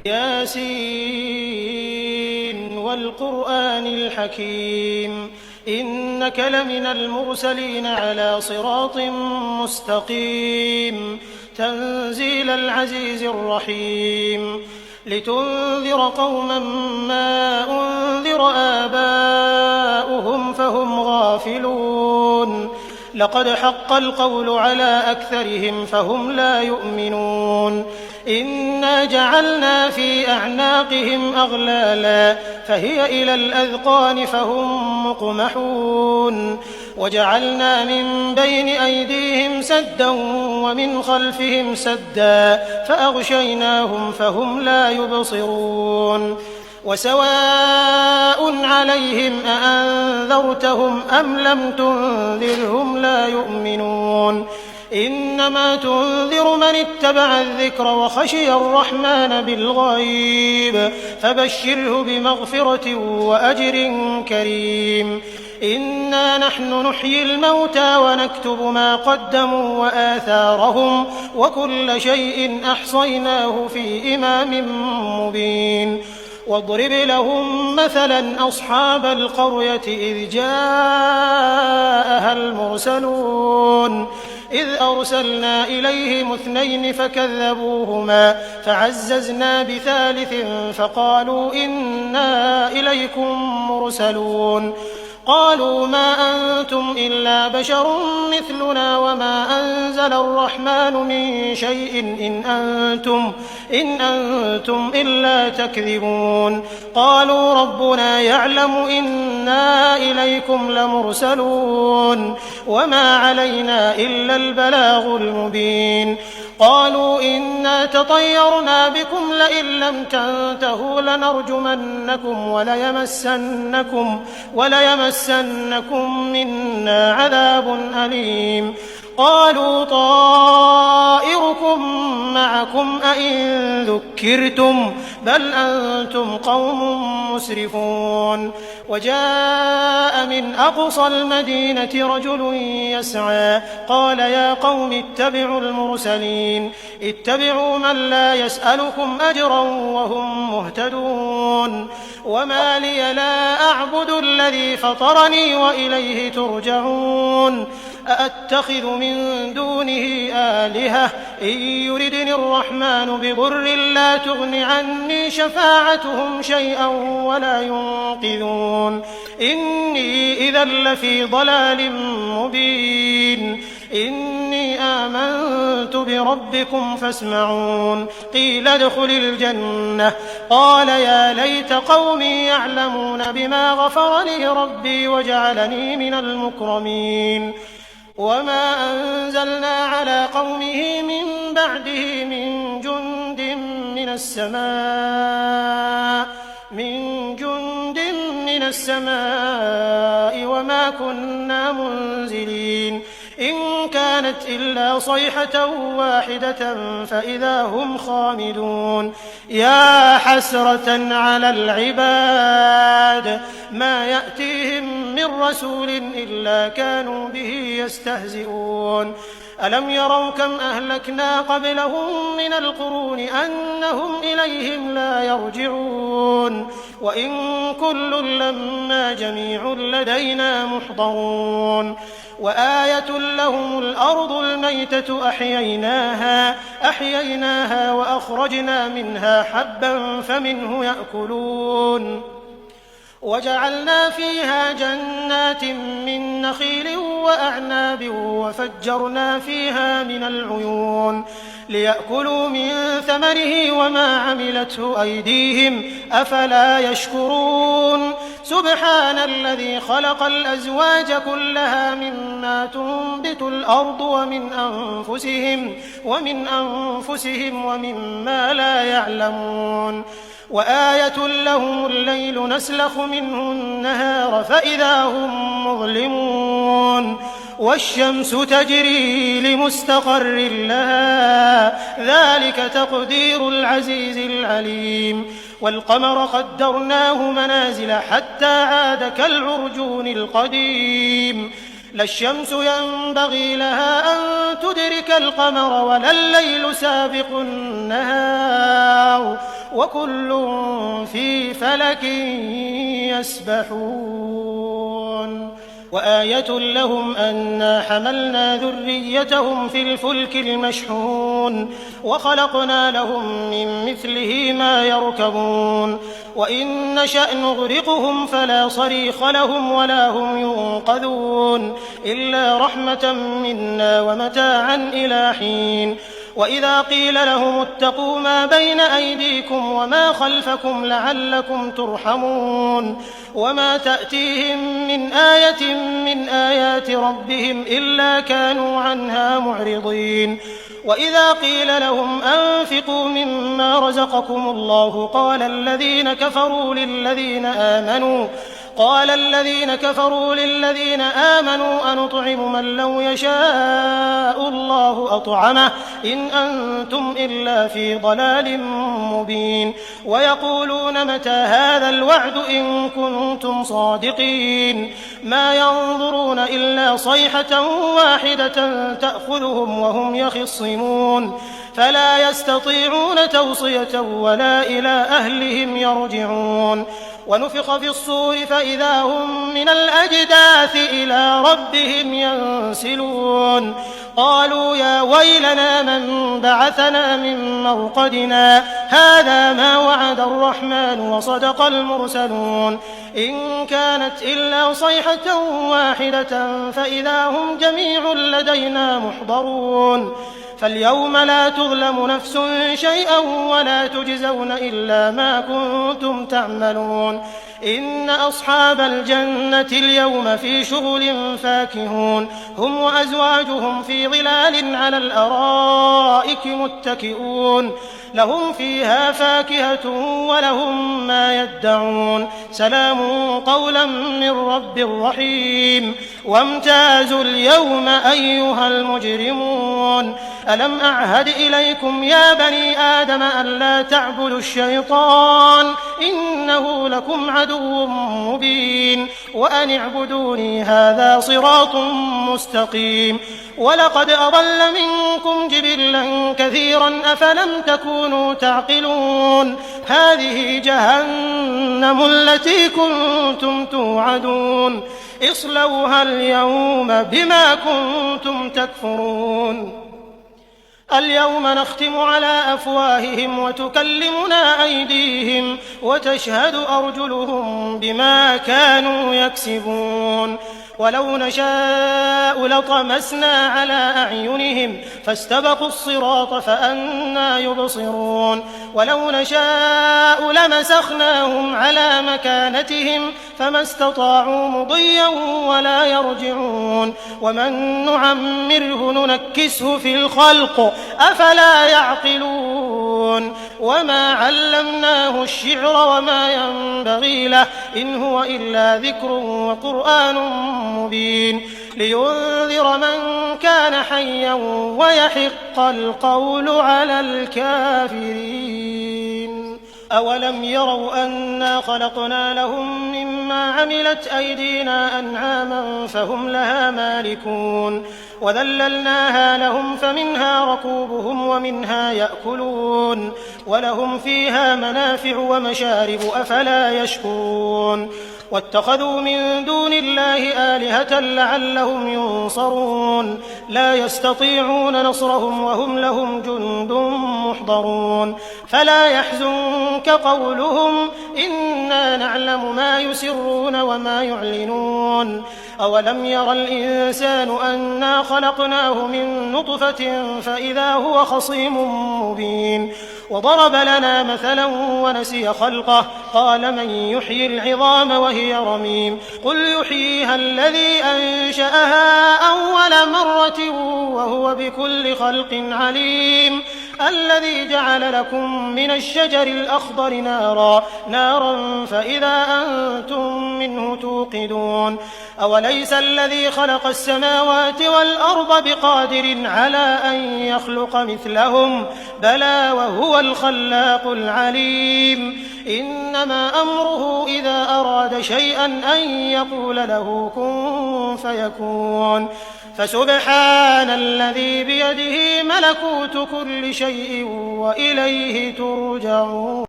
ياسين والقرآن الحكيم إنك لمن المرسلين على صراط مستقيم تنزيل العزيز الرحيم لتنذر قوما ما أنذر آباؤهم فهم غافلون لقد حق القول على أكثرهم فهم لا يؤمنون إنا جعلنا في أعناقهم أغلالا فهي إلى الأذقان فهم مقمحون وجعلنا من بين أيديهم سدا ومن خلفهم سدا فأغشيناهم فهم لا يبصرون وسواء عليهم أأنذرتهم أم لم تنذرهم لا يؤمنون إنما تنذر من اتبع الذكر وخشي الرحمن بالغيب فبشره بمغفرة وأجر كريم إنا نحن نحيي الموتى ونكتب ما قدموا وآثارهم وكل شيء أحصيناه في إمام مبين واضرب لهم مثلا أصحاب القرية إذ جاءها المرسلون إذ أرسلنا إليهم 2 فكذبوهما فعززنا بثالث فقالوا إنا إليكم مرسلون قالوا ما أنتم إلا بشر مثلنا وما أنزل الرحمن من شيء إن أنتم إلا تكذبون قالوا ربنا يعلم إنا إليكم لمرسلون وما علينا إلا البلاغ المبين قالوا إنا تطيرنا بكم لئن لم تنتهوا لنرجمنكم وليمسنكم منا عذاب أليم قالوا طائركم معكم أئن ذكرتم بل أنتم قوم مسرفون وجاء من أقصى المدينة رجل يسعى قال يا قوم اتبعوا المرسلين اتبعوا من لا يسألكم أجرا وهم مهتدون وما لي لا أعبد الذي فطرني وإليه ترجعون أأتخذ من دونه آلهة إن يردني الرحمن بضر لا تغن عني شفاعتهم شيئا ولا ينقذون إني إذا لفي ضلال مبين إني آمنت بربكم فاسمعون قيل ادخل الجنة قال يا ليت قومي يعلمون بما غفر لي ربي وجعلني من المكرمين وما أنزلنا على قومه من بعده من جند من السماء وما كنا منزلين إن كانت إلا صيحة واحدة فإذا هم خامدون يا حسرة على العباد ما يأتيهم من رسول إلا كانوا به يستهزئون ألم يروا كم أهلكنا قبلهم من القرون أنهم إليهم لا يرجعون وإن كل لما جميع لدينا محضرون وآية لهم الأرض الميتة أحييناها وأخرجنا منها حبا فمنه يأكلون وجعلنا فيها جنات من نخيل وأعناب وفجرنا فيها من العيون ليأكلوا من ثمره وما عملته أيديهم أفلا يشكرون سبحان الذي خلق الأزواج كلها مما تنبت الأرض ومن أنفسهم ومما لا يعلمون وآية لهم الليل نسلخ منه النهار فإذا هم مظلمون والشمس تجري لمستقر لها ذلك تقدير العزيز العليم والقمر قدرناه منازل حتى عاد كالعرجون القديم لا الشمس ينبغي لها أن تدرك القمر ولا الليل سابق النهار وكل في فلك يسبحون وآية لهم أنا حملنا ذريتهم في الفلك المشحون وخلقنا لهم من مثله ما يركبون وإن نشأ نغرقهم فلا صريخ لهم ولا هم ينقذون إلا رحمة منا ومتاعا إلى حين وإذا قيل لهم اتقوا ما بين أيديكم وما خلفكم لعلكم ترحمون وما تأتيهم من آية من آيات ربهم إلا كانوا عنها معرضين وإذا قيل لهم أنفقوا مما رزقكم الله قال الذين كفروا للذين آمنوا أنطعم من لو يشاء الله أطعمه إن أنتم إلا في ضلال مبين ويقولون متى هذا الوعد إن كنتم صادقين ما ينظرون إلا صيحة واحدة تأخذهم وهم يخصمون فلا يستطيعون توصية ولا إلى أهلهم يرجعون ونفخ في الصور فإذا هم من الأجداث إلى ربهم ينسلون قالوا يا ويلنا من بعثنا من مرقدنا هذا ما وعد الرحمن وصدق المرسلون إن كانت إلا صيحة واحدة فإذا هم جميع لدينا محضرون فاليوم لا تظلم نفس شيئا ولا تجزون إلا ما كنتم تعملون إن أصحاب الجنة اليوم في شغل فاكهون هم وأزواجهم في ظلال على الأرائك متكئون لهم فيها فاكهة ولهم ما يدعون سلام قولا من رب رحيم وامتازوا اليوم أيها المجرمون ألم أعهد إليكم يا بني آدم ألا تعبدوا الشيطان إنه لكم عدو مبين وأن اعبدوني هذا صراط مستقيم ولقد أضل منكم جبلا كثيرا أفلم تكونوا تعقلون هذه جهنم التي كنتم توعدون اصلوها اليوم بما كنتم تكفرون اليوم نختم على أفواههم وتكلمنا أيديهم وتشهد أرجلهم بما كانوا يكسبون ولو نشاء لطمسنا على أعينهم فاستبقوا الصراط فأنى يبصرون ولو نشاء لمسخناهم على مكانتهم فما استطاعوا مضيا ولا يرجعون ومن نعمره ننكسه في الخلق أفلا يعقلون وما علمناه الشعر وما ينبغي له إن هو إلا ذكر وقرآن مبين لينذر من كان حيا ويحق القول على الكافرين أولم يروا أنا خلقنا لهم مما عملت أيدينا أنعاما فهم لها مالكون وذللناها لهم فمنها ركوبهم ومنها يأكلون ولهم فيها منافع ومشارب أفلا يشكرون واتخذوا من دون الله آلهة لعلهم ينصرون لا يستطيعون نصرهم وهم لهم جند محضرون فلا يحزنك قولهم إنا نعلم ما يسرون وما يعلنون أولم ير الإنسان أنا خلقناه من نطفة فإذا هو خصيم مبين وضرب لنا مثلا ونسي خلقه قال من يحيي العظام وهي رميم قل يحييها الذي أنشأها أول مرة وهو بكل خلق عليم الذي جعل لكم من الشجر الأخضر نارا فإذا أنتم منه توقدون أوليس الذي خلق السماوات والأرض بقادر على أن يخلق مثلهم بلى وهو الخلاق العليم إنما أمره إذا أراد شيئا أن يقول له كن فيكون فسبحان الذي بيده ملكوت كل شيء وإليه ترجعون